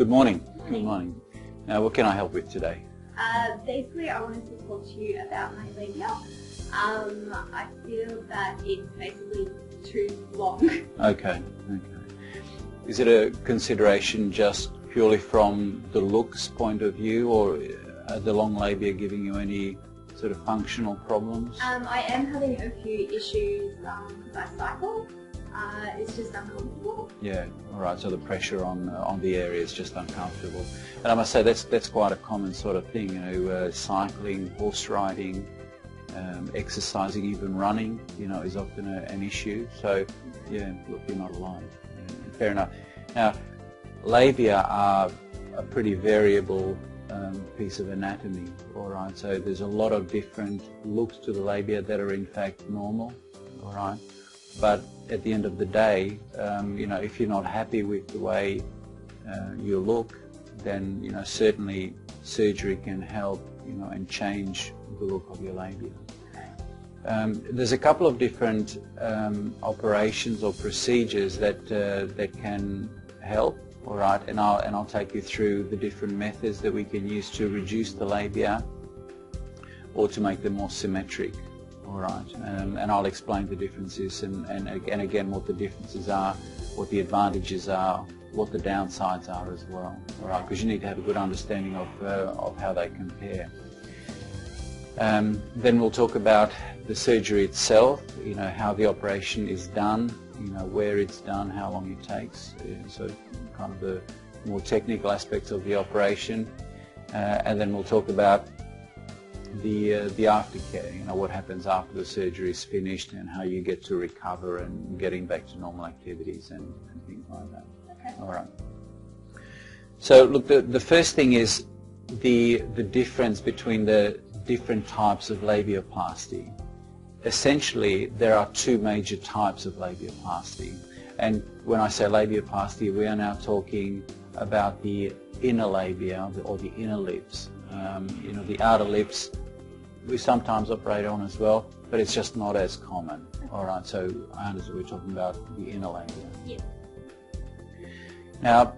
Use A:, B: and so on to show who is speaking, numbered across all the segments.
A: Good morning. Good morning. Now, what can I help with today?
B: Basically, I wanted to talk to you about my labia. I feel that it's basically too long.
A: Okay. Is it a consideration just purely from the looks point of view, or are the long labia giving you any sort of functional problems?
B: I am having a few issues because I cycle. It's just uncomfortable.
A: Yeah, all right, so the pressure on the area is just uncomfortable. And I must say that's quite a common sort of thing, you know, cycling, horse riding, exercising, even running, you know, is often an issue. So, yeah, look, you're not alone. Yeah, fair enough. Now, labia are a pretty variable piece of anatomy, all right, so there's a lot of different looks to the labia that are in fact normal, all right, but at the end of the day, you know, if you're not happy with the way you look, then, you know, certainly surgery can help, you know, and change the look of your labia. There's a couple of different operations or procedures that can help. All right, and I'll take you through the different methods that we can use to reduce the labia or to make them more symmetric. All right, and I'll explain the differences and again what the differences are, what the advantages are, what the downsides are as well. All right, because you need to have a good understanding of how they compare. Then we'll talk about the surgery itself, you know, how the operation is done, you know, where it's done, how long it takes, so kind of the more technical aspects of the operation, and then we'll talk about the aftercare, you know, what happens after the surgery is finished and how you get to recover and getting back to normal activities and things like that.
B: Okay.
A: All right. So look, the first thing is the difference between the different types of labiaplasty. Essentially, there are two major types of labiaplasty. And when I say labiaplasty, we are now talking about the inner labia or the inner lips. You know, the outer lips we sometimes operate on as well, but it's just not as common. All right, so I understand we're talking about the inner labia.
B: Yeah.
A: Now,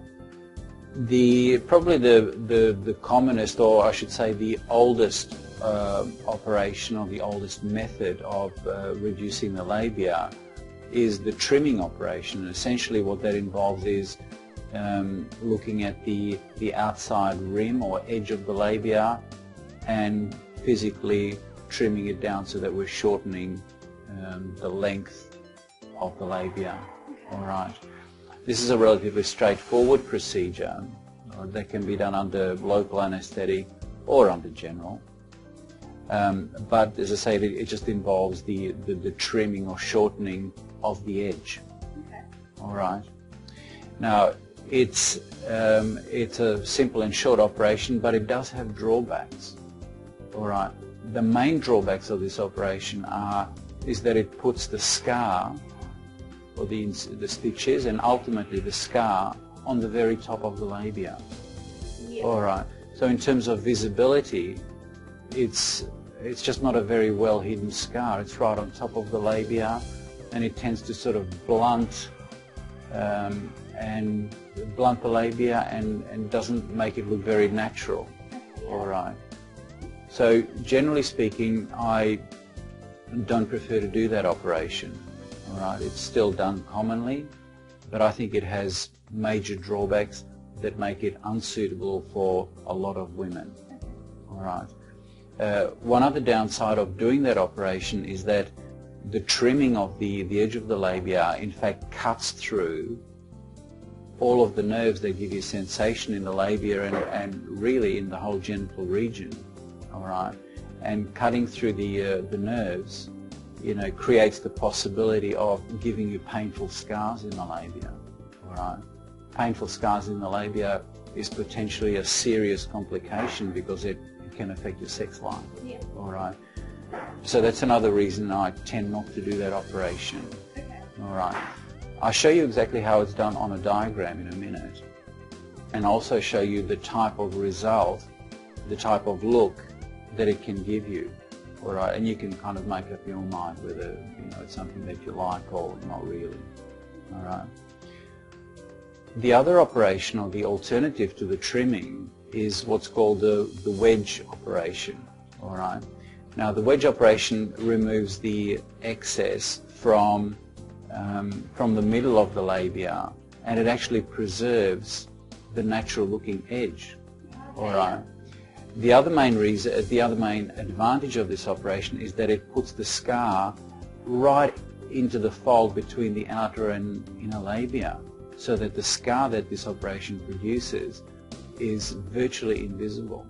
A: probably the commonest, or I should say the oldest operation or the oldest method of reducing the labia is the trimming operation. And essentially what that involves is looking at the outside rim or edge of the labia and physically trimming it down so that we're shortening the length of the labia. All right. This is a relatively straightforward procedure that can be done under local anesthetic or under general. But as I say, it just involves the trimming or shortening of the edge.
B: Okay.
A: All right. Now, it's a simple and short operation, but it does have drawbacks. All right. The main drawbacks of this operation is that it puts the scar, or the stitches, and ultimately the scar on the very top of the labia.
B: Yeah.
A: All right. So in terms of visibility, it's just not a very well hidden scar. It's right on top of the labia, and it tends to sort of blunt the labia and doesn't make it look very natural. All right. So generally speaking, I don't prefer to do that operation. All right. It's still done commonly, but I think it has major drawbacks that make it unsuitable for a lot of women. All right. One other downside of doing that operation is that the trimming of the edge of the labia in fact cuts through all of the nerves that give you sensation in the labia and really in the whole genital region. All right. And cutting through the nerves, you know, creates the possibility of giving you painful scars in the labia. All right. Painful scars in the labia is potentially a serious complication because it can affect your sex life.
B: Yeah.
A: All right. So that's another reason I tend not to do that operation.
B: Okay.
A: All right. I'll show you exactly how it's done on a diagram in a minute, and also show you the type of result, the type of look that it can give you. All right. And you can kind of make up your mind whether, you know, it's something that you like or not really. All right. The other operation, or the alternative to the trimming, is what's called the wedge operation. All right. Now, the wedge operation removes the excess from the middle of the labia, and it actually preserves the natural-looking edge. All right. The other main advantage of this operation is that it puts the scar right into the fold between the outer and inner labia, so that the scar that this operation produces is virtually invisible.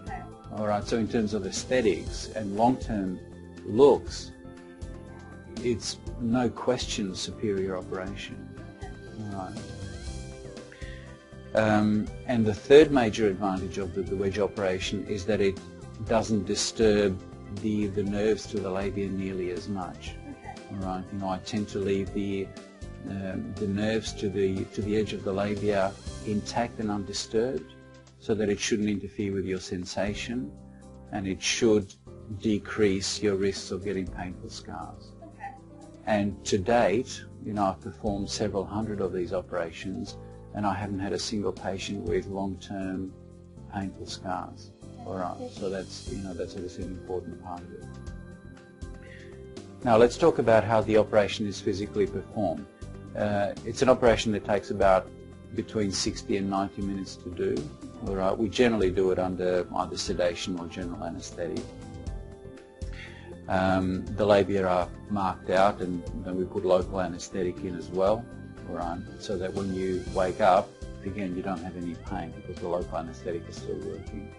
B: Okay.
A: All right. So in terms of aesthetics and long-term looks, it's no question superior operation. All right. And the third major advantage of the wedge operation is that it doesn't disturb the nerves to the labia nearly as much.
B: Okay.
A: All right. You know, I tend to leave the nerves to the edge of the labia intact and undisturbed, so that it shouldn't interfere with your sensation, and it should decrease your risks of getting painful scars.
B: Okay.
A: And to date, you know, I've performed several hundred of these operations, and I haven't had a single patient with long-term painful scars. All right, so that's obviously an important part of it. Now let's talk about how the operation is physically performed. It's an operation that takes about between 60 and 90 minutes to do. All right, we generally do it under either sedation or general anaesthetic. The labia are marked out, and then we put local anaesthetic in as well. All right, so that when you wake up, again, you don't have any pain because the local anaesthetic is still working.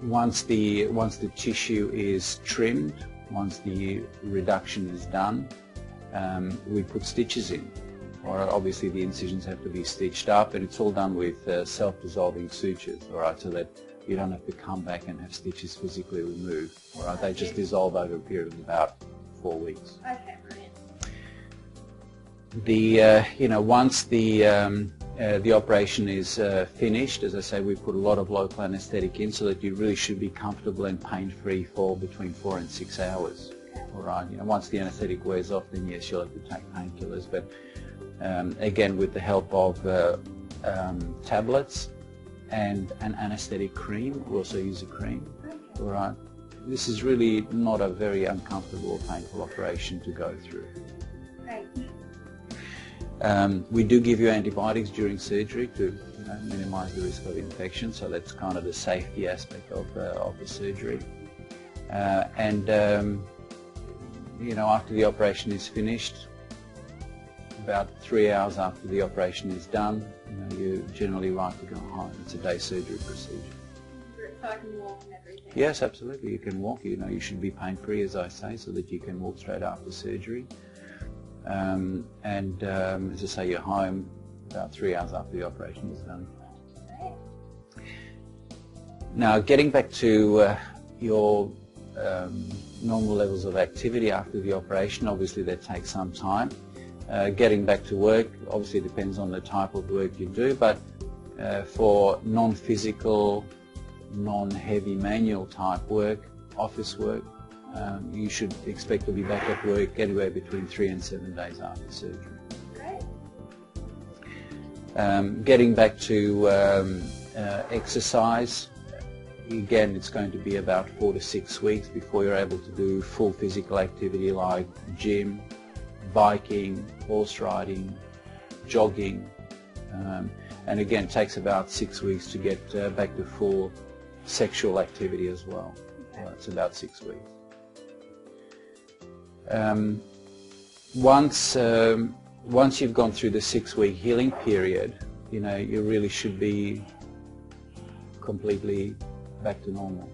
A: Once the tissue is trimmed, once the reduction is done, we put stitches in. All right, obviously the incisions have to be stitched up, and it's all done with self-dissolving sutures. All right, so that you don't have to come back and have stitches physically removed. All right, they just dissolve over a period of about 4 weeks.
B: Okay, brilliant.
A: Once the operation is finished, as I say, we put a lot of local anaesthetic in, so that you really should be comfortable and pain-free for between 4 and 6 hours. All right. You know, once the anaesthetic wears off, then yes, you'll have to take painkillers. But again, with the help of tablets and an anaesthetic cream, we also use a cream. All right. This is really not a very uncomfortable or painful operation to go through.
B: Great.
A: We do give you antibiotics during surgery to minimise the risk of infection, so that's kind of the safety aspect of the surgery. After the operation is finished, about 3 hours after the operation is done, you're generally right to go home. It's a day surgery procedure.
B: So I can walk and everything?
A: Yes, absolutely. You can walk. You should be pain-free, as I say, so that you can walk straight after surgery. As I say, you're home about 3 hours after the operation is done. Now, getting back to your normal levels of activity after the operation, obviously that takes some time. Getting back to work obviously depends on the type of work you do, but for non-physical, non-heavy manual type work, office work, you should expect to be back at work anywhere between 3 and 7 days after surgery.
B: Great.
A: Getting back to exercise, again, it's going to be about 4 to 6 weeks before you're able to do full physical activity like gym, biking, horse riding, jogging, and again, it takes about 6 weeks to get back to full sexual activity as well. It's about 6 weeks. Once you've gone through the 6-week healing period, you really should be completely back to normal.